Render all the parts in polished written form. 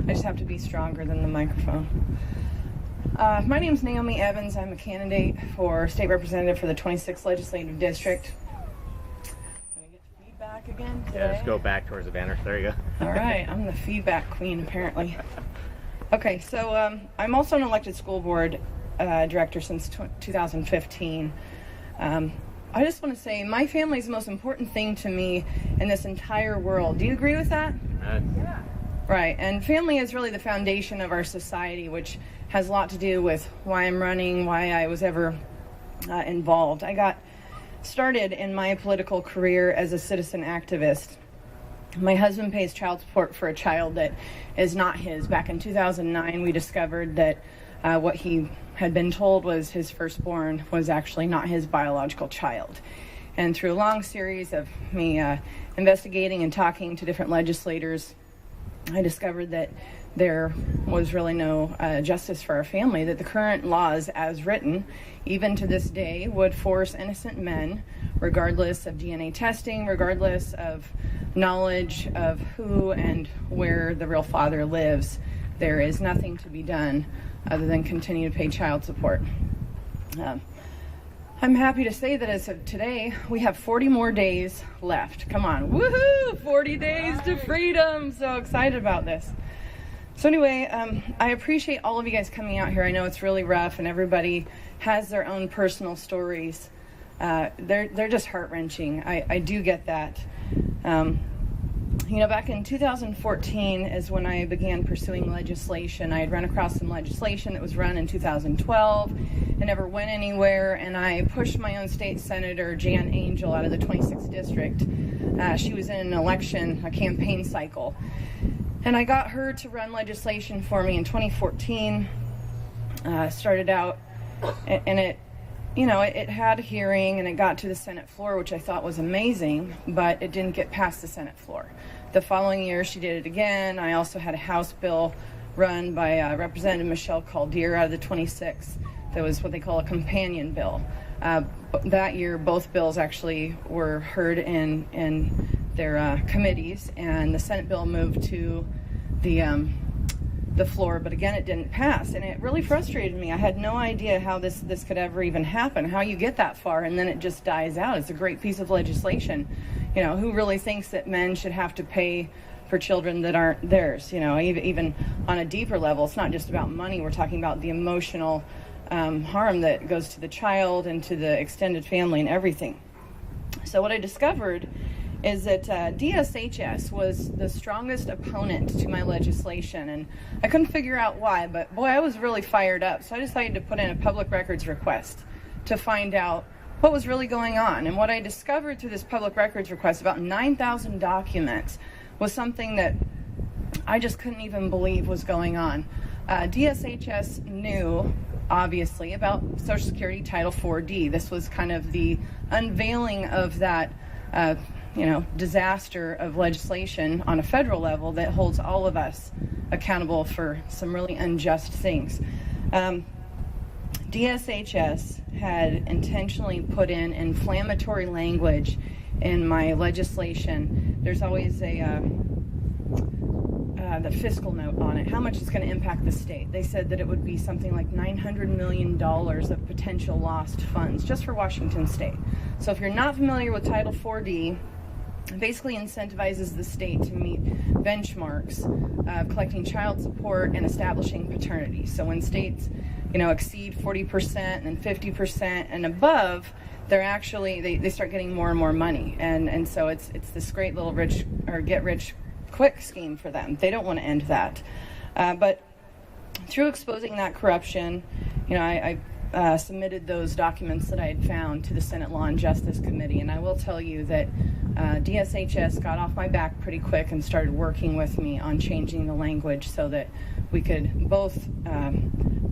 I just have to be stronger than the microphone. My name's Naomi Evans. I'm a candidate for state representative for the 26th Legislative District. Can I get feedback again today? Yeah, just go back towards the banner. There you go. All right, I'm the feedback queen, apparently. Okay, so I'm also an elected school board director since 2015. I just want to say my family is the most important thing to me in this entire world. Do you agree with that? Yeah. Right, and family is really the foundation of our society, which has a lot to do with why I'm running, why I was ever involved. I got started in my political career as a citizen activist. My husband pays child support for a child that is not his. Back in 2009, we discovered that what he had been told was his firstborn was actually not his biological child. And through a long series of me investigating and talking to different legislators, I discovered that there was really no justice for our family, that the current laws as written, even to this day, would force innocent men, regardless of DNA testing, regardless of knowledge of who and where the real father lives. There is nothing to be done other than continue to pay child support. I'm happy to say that as of today, we have 40 more days left. Come on, woohoo! 40 days to freedom. So excited about this. So anyway, I appreciate all of you guys coming out here. I know it's really rough and everybody has their own personal stories. They're just heart-wrenching. I do get that. Back in 2014 is when I began pursuing legislation. I had run across some legislation that was run in 2012. It never went anywhere, and I pushed my own state senator, Jan Angel, out of the 26th district. She was in an election, a campaign cycle. And I got her to run legislation for me in 2014. Started out, and it had a hearing, and it got to the Senate floor, which I thought was amazing, but it didn't get past the Senate floor. The following year, she did it again. I also had a House bill run by Representative Michelle Caldeer out of the 26th. That was what they call a companion bill. That year, both bills actually were heard in their committees, and the Senate bill moved to the floor, but again, it didn't pass, and it really frustrated me. I had no idea how this could ever even happen, how you get that far, and then it just dies out. It's a great piece of legislation. Who really thinks that men should have to pay for children that aren't theirs? Even on a deeper level, it's not just about money. We're talking about the emotional harm that goes to the child and to the extended family and everything. So what I discovered is that DSHS was the strongest opponent to my legislation, and I couldn't figure out why, but boy, I was really fired up. So I decided to put in a public records request to find out what was really going on. And what I discovered through this public records request, about 9,000 documents, was something that I just couldn't even believe was going on. DSHS knew, obviously, about Social Security Title 4D. This was kind of the unveiling of that disaster of legislation on a federal level that holds all of us accountable for some really unjust things. DSHS had intentionally put in inflammatory language in my legislation. There's always the fiscal note on it, how much it's going to impact the state. They said that it would be something like $900 million of potential lost funds just for Washington state. So if you're not familiar with Title 4D, it basically incentivizes the state to meet benchmarks of collecting child support and establishing paternity. So when states, exceed 40% and 50% and above, they're actually, they start getting more and more money. And so it's this great little get rich quick scheme for them. They don't want to end that. But through exposing that corruption, I submitted those documents that I had found to the Senate Law and Justice Committee, and I will tell you that DSHS got off my back pretty quick and started working with me on changing the language so that we could both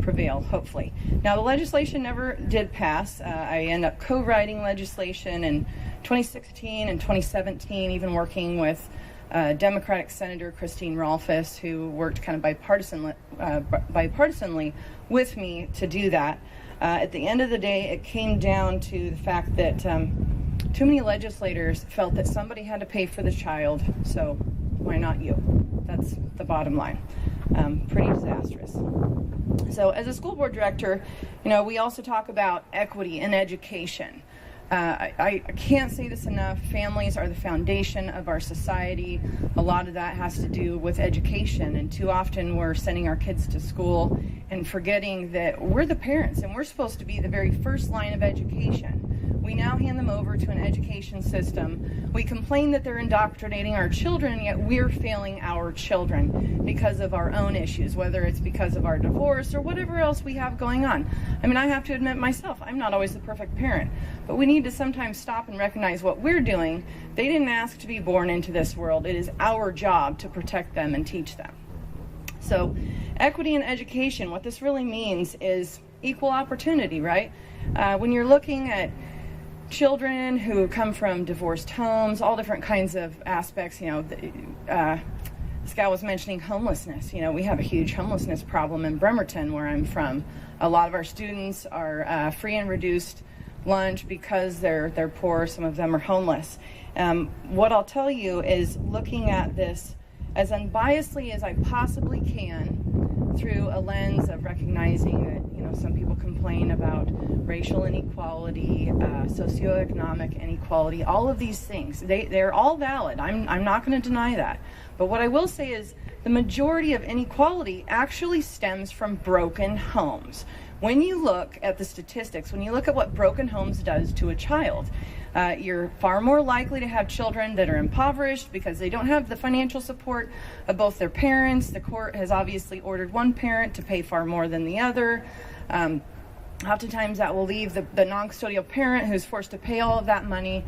prevail, hopefully. Now, the legislation never did pass. I ended up co-writing legislation in 2016 and 2017, even working with Democratic Senator Christine Rolfes, who worked kind of bipartisanly with me to do that. At the end of the day, it came down to the fact that too many legislators felt that somebody had to pay for the child, so Why not you? That's the bottom line. Pretty disastrous. So as a school board director, we also talk about equity in education. I can't say this enough. Families are the foundation of our society. A lot of that has to do with education, and too often we're sending our kids to school and forgetting that we're the parents and we're supposed to be the very first line of education. We now hand them over to an education system. We complain that they're indoctrinating our children, yet we're failing our children because of our own issues, whether it's because of our divorce or whatever else we have going on. I mean, I have to admit myself, I'm not always the perfect parent, but we need to sometimes stop and recognize what we're doing. They didn't ask to be born into this world. It is our job to protect them and teach them. So, equity in education, what this really means is equal opportunity, right? When you're looking at children who come from divorced homes, all different kinds of aspects, this gal was mentioning homelessness. We have a huge homelessness problem in Bremerton, where I'm from. A lot of our students are free and reduced lunch because they're poor. Some of them are homeless. What I'll tell you is looking at this as unbiasedly as I possibly can through a lens of recognizing that, some people complain about racial inequality, socioeconomic inequality, all of these things. They're all valid. I'm not going to deny that. But what I will say is the majority of inequality actually stems from broken homes. When you look at the statistics, when you look at what broken homes does to a child, you're far more likely to have children that are impoverished because they don't have the financial support of both their parents. The court has obviously ordered one parent to pay far more than the other. Oftentimes that will leave the non-custodial parent who's forced to pay all of that money.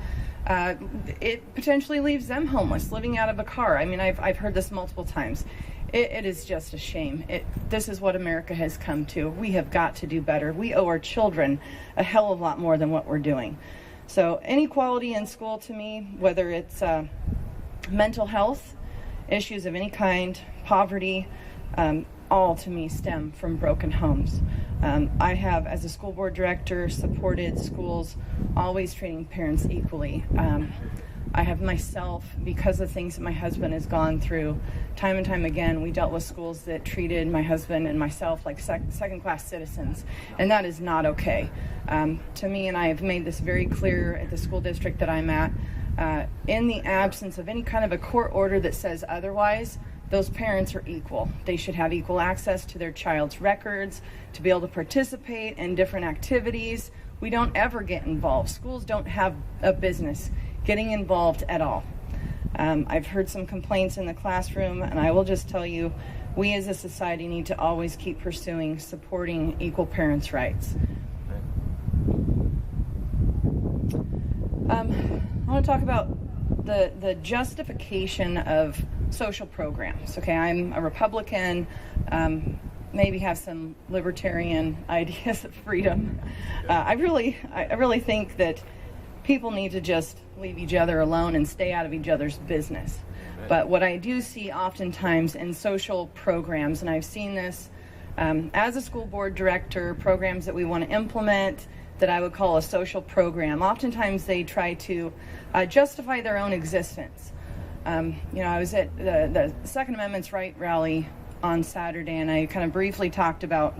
It potentially leaves them homeless, living out of a car. I mean, I've heard this multiple times. It is just a shame. This is what America has come to. We have got to do better. We owe our children a hell of a lot more than what we're doing. So inequality in school, to me, whether it's mental health, issues of any kind, poverty, all to me stem from broken homes. I have, as a school board director, supported schools always treating parents equally. I have myself, because of things that my husband has gone through, time and time again, we dealt with schools that treated my husband and myself like second-class citizens, and that is not okay. To me, and I have made this very clear at the school district that I'm at, in the absence of any kind of a court order that says otherwise, those parents are equal. They should have equal access to their child's records, to be able to participate in different activities. We don't ever get involved. Schools don't have a business getting involved at all. I've heard some complaints in the classroom, and I will just tell you, we as a society need to always keep pursuing supporting equal parents' rights. I want to talk about the justification of social programs. Okay, I'm a Republican, maybe have some libertarian ideas of freedom. I really think that people need to just leave each other alone and stay out of each other's business. But what I do see oftentimes in social programs, and I've seen this as a school board director, programs that we want to implement that I would call a social program, oftentimes they try to justify their own existence. I was at the Second Amendment's Right rally on Saturday, and I kind of briefly talked about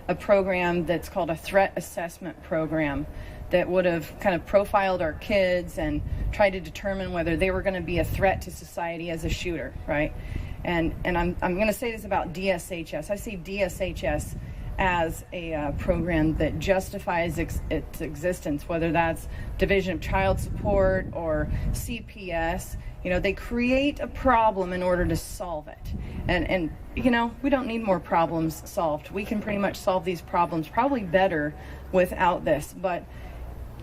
a program that's called a threat assessment program that would have kind of profiled our kids and tried to determine whether they were going to be a threat to society as a shooter, right? And I'm going to say this about DSHS. I see DSHS as a program that justifies its existence, whether that's Division of Child Support or CPS. They create a problem in order to solve it. And we don't need more problems solved. We can pretty much solve these problems probably better without this. But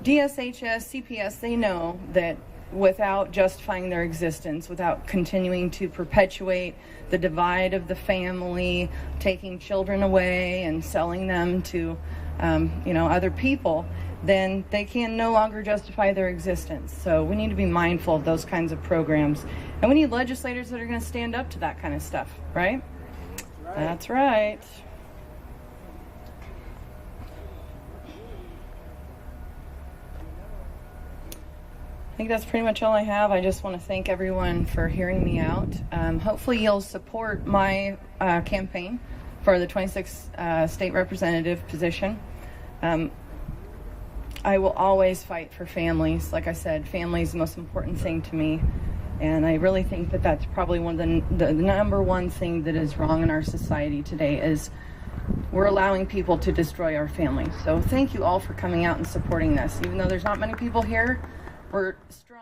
DSHS, CPS, they know that without justifying their existence, without continuing to perpetuate the divide of the family, taking children away and selling them to, other people, then they can no longer justify their existence. So we need to be mindful of those kinds of programs. And we need legislators that are going to stand up to that kind of stuff, right? That's right. I think that's pretty much all I have. I just want to thank everyone for hearing me out. Hopefully you'll support my campaign for the 26th state representative position. I will always fight for families. Like I said, family is the most important thing to me. And I really think that that's probably one of the number one thing that is wrong in our society today is we're allowing people to destroy our families. So thank you all for coming out and supporting this. Even though there's not many people here, we're strong.